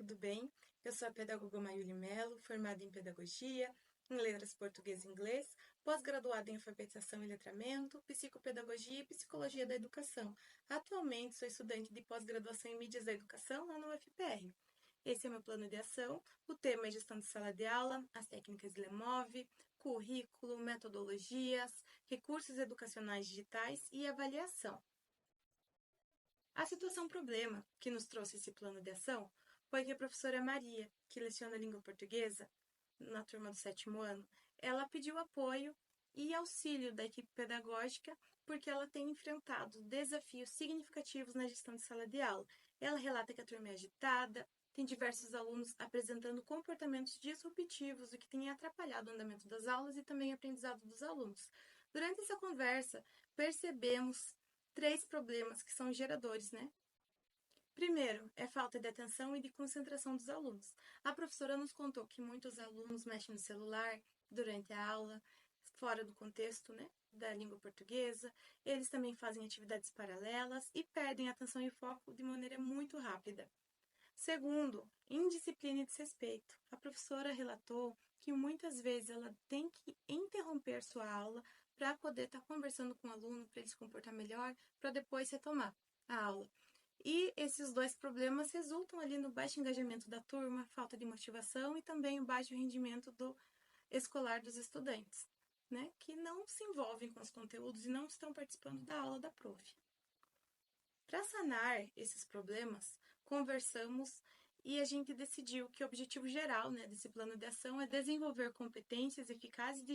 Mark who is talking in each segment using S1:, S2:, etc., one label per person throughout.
S1: tudo bem? Eu sou a pedagoga Mayuli Mello, formada em Pedagogia, em Letras Português e Inglês, pós-graduada em Alfabetização e Letramento, Psicopedagogia e Psicologia da Educação. Atualmente sou estudante de pós-graduação em Mídias da Educação lá no UFPR. Esse é o meu plano de ação. O tema é gestão de sala de aula, as técnicas de LEMOV, currículo, metodologias, recursos educacionais digitais e avaliação. A situação problema que nos trouxe esse plano de ação foi que a professora Maria, que leciona língua portuguesa na turma do 7º ano, ela pediu apoio e auxílio da equipe pedagógica porque ela tem enfrentado desafios significativos na gestão de sala de aula. Ela relata que a turma é agitada, tem diversos alunos apresentando comportamentos disruptivos, o que tem atrapalhado o andamento das aulas e também o aprendizado dos alunos. Durante essa conversa, percebemos 3 problemas que são geradores, né? Primeiro, é falta de atenção e de concentração dos alunos. A professora nos contou que muitos alunos mexem no celular durante a aula, fora do contexto, né, da língua portuguesa. Eles também fazem atividades paralelas e perdem a atenção e foco de maneira muito rápida. Segundo, indisciplina e desrespeito. A professora relatou que muitas vezes ela tem que interromper sua aula para poder estar conversando com o aluno, para ele se comportar melhor, para depois retomar a aula. E esses dois problemas resultam ali no baixo engajamento da turma, falta de motivação e também o baixo rendimento do escolar dos estudantes, né, que não se envolvem com os conteúdos e não estão participando da aula da prof. Para sanar esses problemas, conversamos e a gente decidiu que o objetivo geral, né, desse plano de ação é desenvolver competências eficazes de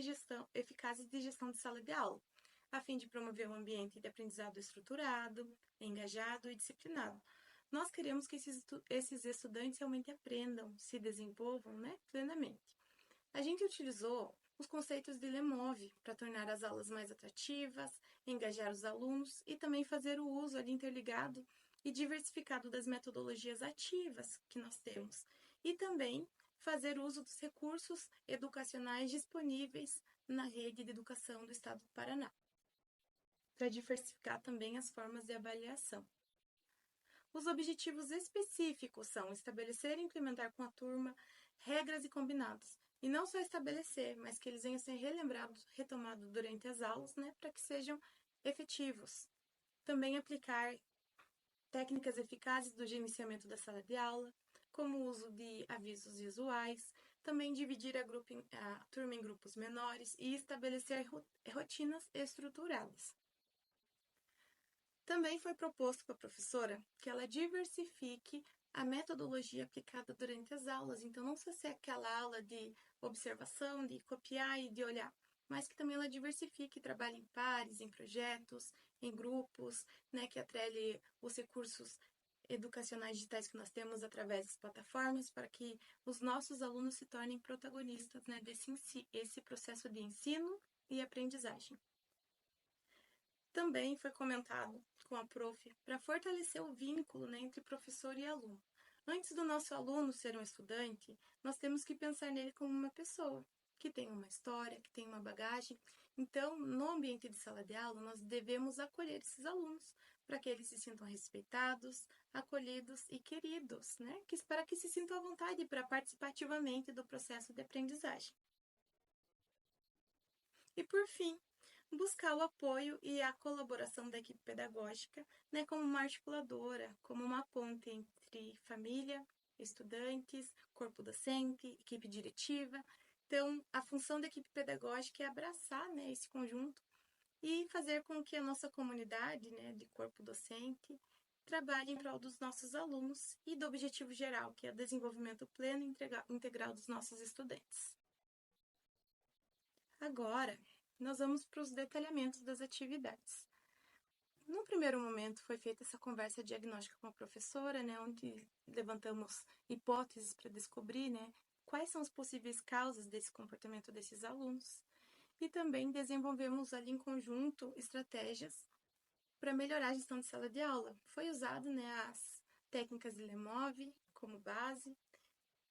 S1: gestão de sala de aula, a fim de promover um ambiente de aprendizado estruturado, engajado e disciplinado. Nós queremos que esses estudantes realmente aprendam, se desenvolvam, né, plenamente. A gente utilizou os conceitos de LEMOV para tornar as aulas mais atrativas, engajar os alunos e também fazer o uso ali interligado e diversificado das metodologias ativas que nós temos. E também fazer uso dos recursos educacionais disponíveis na rede de educação do Estado do Paraná, para diversificar também as formas de avaliação. Os objetivos específicos são estabelecer e implementar com a turma regras e combinados. E não só estabelecer, mas que eles venham a ser relembrados, retomados durante as aulas, né, para que sejam efetivos. Também aplicar técnicas eficazes do gerenciamento da sala de aula, como o uso de avisos visuais, também dividir a turma em grupos menores e estabelecer rotinas estruturadas. Também foi proposto para a professora que ela diversifique a metodologia aplicada durante as aulas. Então, não só ser aquela aula de observação, de copiar e de olhar, mas que também ela diversifique, trabalhe em pares, em projetos, em grupos, né, que atrele os recursos educacionais digitais que nós temos através das plataformas para que os nossos alunos se tornem protagonistas, né, esse processo de ensino e aprendizagem. Também foi comentado com a prof para fortalecer o vínculo, né, entre professor e aluno. Antes do nosso aluno ser um estudante, nós temos que pensar nele como uma pessoa, que tem uma história, que tem uma bagagem. Então, no ambiente de sala de aula, nós devemos acolher esses alunos, para que eles se sintam respeitados, acolhidos e queridos, né? Para que se sintam à vontade para participar ativamente do processo de aprendizagem. E, por fim, buscar o apoio e a colaboração da equipe pedagógica, né, como uma articuladora, como uma ponte entre família, estudantes, corpo docente, equipe diretiva. Então, a função da equipe pedagógica é abraçar, né, esse conjunto e fazer com que a nossa comunidade, né, de corpo docente trabalhe em prol dos nossos alunos e do objetivo geral, que é o desenvolvimento pleno e integral dos nossos estudantes. Agora, nós vamos para os detalhamentos das atividades. No primeiro momento, foi feita essa conversa diagnóstica com a professora, né, onde levantamos hipóteses para descobrir, né, quais são as possíveis causas desse comportamento desses alunos. E também desenvolvemos ali em conjunto estratégias para melhorar a gestão de sala de aula. Foi usado, né, as técnicas de LEMOV como base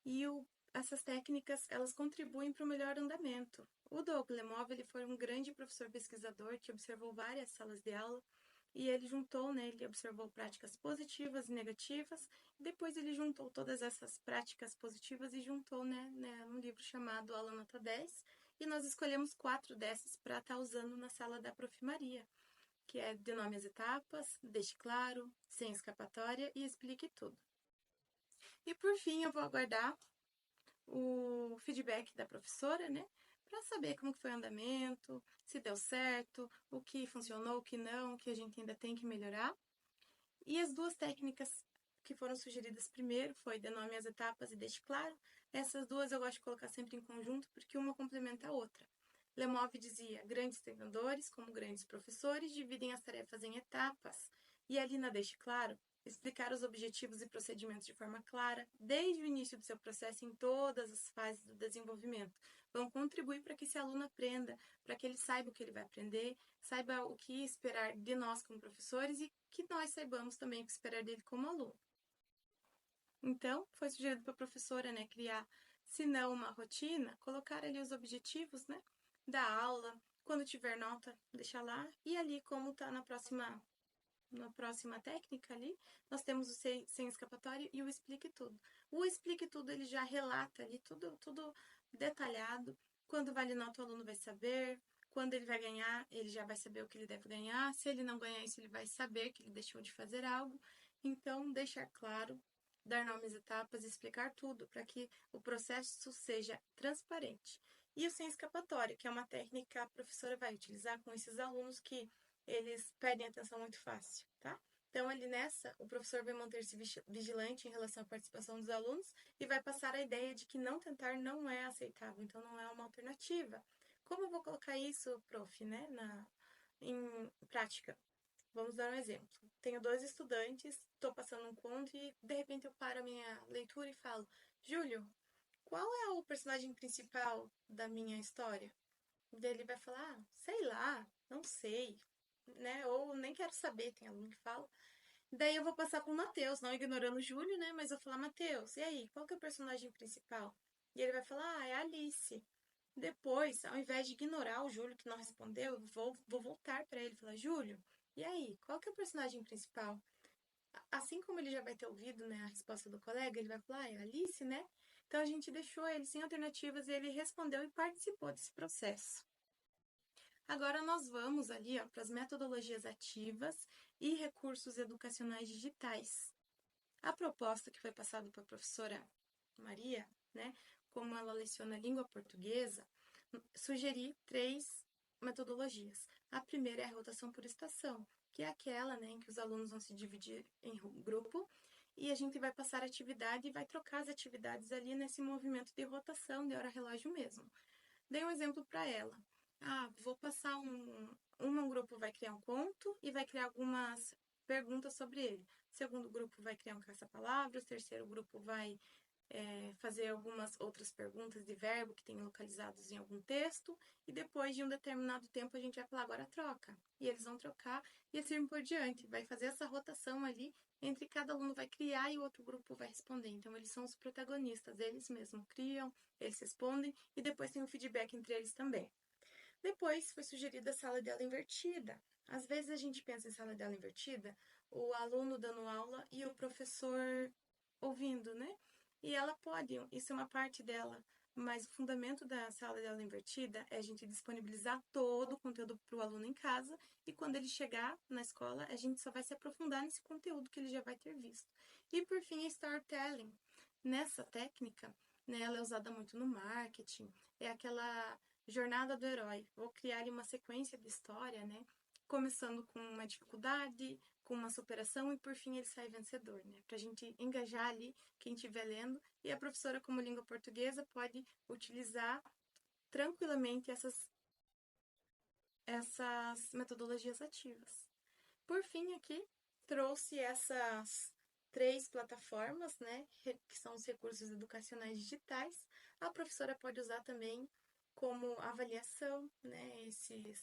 S1: e essas técnicas elas contribuem para o melhor andamento. O Doug Lemov ele foi um grande professor pesquisador que observou várias salas de aula e ele juntou, né, ele observou práticas positivas e negativas, e depois ele juntou todas essas práticas positivas e juntou, né, num livro chamado Aula Nota 10, e nós escolhemos 4 dessas para estar usando na sala da Prof. Maria, que é de nome às etapas, deixe claro, sem escapatória e explique tudo. E por fim, eu vou aguardar o feedback da professora, né? Para saber como foi o andamento, se deu certo, o que funcionou, o que não, o que a gente ainda tem que melhorar. E as duas técnicas que foram sugeridas primeiro foi dê nome às etapas e deixe claro. Essas duas eu gosto de colocar sempre em conjunto porque uma complementa a outra. Lemov dizia, grandes treinadores, como grandes professores, dividem as tarefas em etapas. E ali na deixe claro, explicar os objetivos e procedimentos de forma clara, desde o início do seu processo em todas as fases do desenvolvimento. Vão contribuir para que esse aluno aprenda, para que ele saiba o que ele vai aprender, saiba o que esperar de nós como professores e que nós saibamos também o que esperar dele como aluno. Então, foi sugerido para a professora, né, criar, se não uma rotina, colocar ali os objetivos, né, da aula, quando tiver nota, deixar lá, e ali como está na próxima técnica ali, nós temos o sem escapatória e o explique tudo. O explique tudo, ele já relata ali tudo detalhado, quando vale nota o aluno vai saber, quando ele vai ganhar, ele já vai saber o que ele deve ganhar, se ele não ganhar isso, ele vai saber que ele deixou de fazer algo. Então, deixar claro, dar nomes, etapas, explicar tudo para que o processo seja transparente. E o sem escapatória, que é uma técnica que a professora vai utilizar com esses alunos que eles perdem atenção muito fácil, tá? Então, ali nessa, o professor vai manter-se vigilante em relação à participação dos alunos e vai passar a ideia de que não tentar não é aceitável, então não é uma alternativa. Como eu vou colocar isso, prof, né, em prática? Vamos dar um exemplo. Tenho 2 estudantes, estou passando um conto e de repente eu paro a minha leitura e falo: Júlio, qual é o personagem principal da minha história? Daí ele vai falar: sei lá, não sei, né? Ou nem quero saber, tem aluno que fala. Daí eu vou passar pro Matheus, não ignorando o Júlio, né? Mas eu vou falar: Matheus, e aí, qual que é o personagem principal? E ele vai falar: é a Alice. Depois, ao invés de ignorar o Júlio que não respondeu, eu vou voltar para ele e falar: Júlio, e aí, qual que é o personagem principal? Assim como ele já vai ter ouvido, né, a resposta do colega, ele vai falar: é a Alice, né? Então a gente deixou ele sem alternativas e ele respondeu e participou desse processo. Agora nós vamos ali para as metodologias ativas e recursos educacionais digitais. A proposta que foi passada para a professora Maria, né, como ela leciona língua portuguesa, sugeri 3 metodologias. A primeira é a rotação por estação, que é aquela, né, em que os alunos vão se dividir em grupo e a gente vai passar a atividade e vai trocar as atividades ali nesse movimento de rotação de hora-relógio mesmo. Dei um exemplo para ela. Vou passar um grupo vai criar um conto e vai criar algumas perguntas sobre ele. O segundo grupo vai criar um caça-palavras, o terceiro grupo vai fazer algumas outras perguntas de verbo que tem localizados em algum texto, e depois de um determinado tempo a gente vai falar agora troca. E eles vão trocar e assim por diante. Vai fazer essa rotação ali entre cada aluno vai criar e o outro grupo vai responder. Então eles são os protagonistas, eles mesmos criam, eles respondem e depois tem um feedback entre eles também. Depois foi sugerida a sala de aula invertida. Às vezes a gente pensa em sala de aula invertida, o aluno dando aula e o professor ouvindo, né? E ela pode, isso é uma parte dela, mas o fundamento da sala de aula invertida é a gente disponibilizar todo o conteúdo para o aluno em casa e quando ele chegar na escola, a gente só vai se aprofundar nesse conteúdo que ele já vai ter visto. E por fim, a storytelling. Nessa técnica, né, ela é usada muito no marketing, é aquela jornada do herói. Vou criar ali uma sequência de história, né? Começando com uma dificuldade, com uma superação e por fim ele sai vencedor, né? Pra gente engajar ali quem estiver lendo. E a professora, como língua portuguesa, pode utilizar tranquilamente essas metodologias ativas. Por fim, aqui trouxe essas 3 plataformas, né, que são os recursos educacionais digitais. A professora pode usar também como avaliação, né,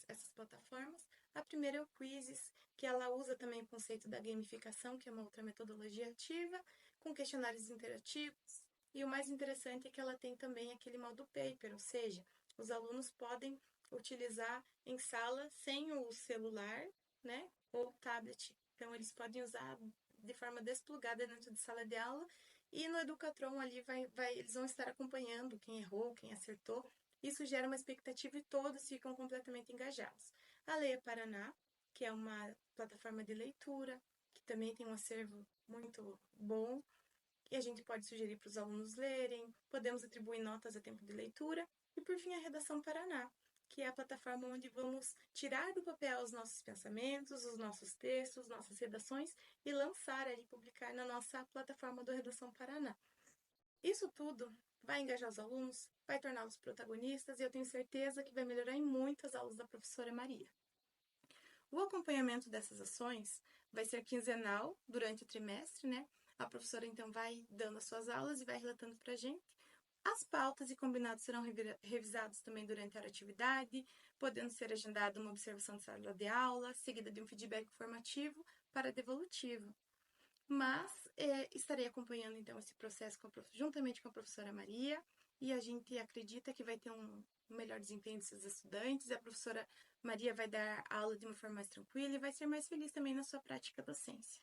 S1: essas plataformas. A primeira é o Quizzes, que ela usa também o conceito da gamificação, que é uma outra metodologia ativa, com questionários interativos. E o mais interessante é que ela tem também aquele modo paper, ou seja, os alunos podem utilizar em sala sem o celular, né, ou tablet. Então, eles podem usar de forma desplugada dentro de sala de aula e no Educatron ali eles vão estar acompanhando quem errou, quem acertou. Isso gera uma expectativa e todos ficam completamente engajados. A Leia Paraná, que é uma plataforma de leitura, que também tem um acervo muito bom, e a gente pode sugerir para os alunos lerem, podemos atribuir notas a tempo de leitura, e por fim a Redação Paraná, que é a plataforma onde vamos tirar do papel os nossos pensamentos, os nossos textos, nossas redações e lançar ali, publicar na nossa plataforma do Redação Paraná. Isso tudo vai engajar os alunos, vai torná-los protagonistas e eu tenho certeza que vai melhorar em muito as aulas da professora Maria. O acompanhamento dessas ações vai ser quinzenal durante o trimestre, né? A professora então vai dando as suas aulas e vai relatando para a gente. As pautas e combinados serão revisados também durante a atividade, podendo ser agendada uma observação de sala de aula, seguida de um feedback formativo para devolutivo. Mas estarei acompanhando então esse processo juntamente com a professora Maria e a gente acredita que vai ter um melhor desempenho dos seus estudantes. A professora Maria vai dar aula de uma forma mais tranquila e vai ser mais feliz também na sua prática docência.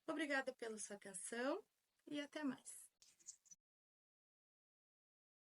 S1: Obrigada pela sua atenção e até mais.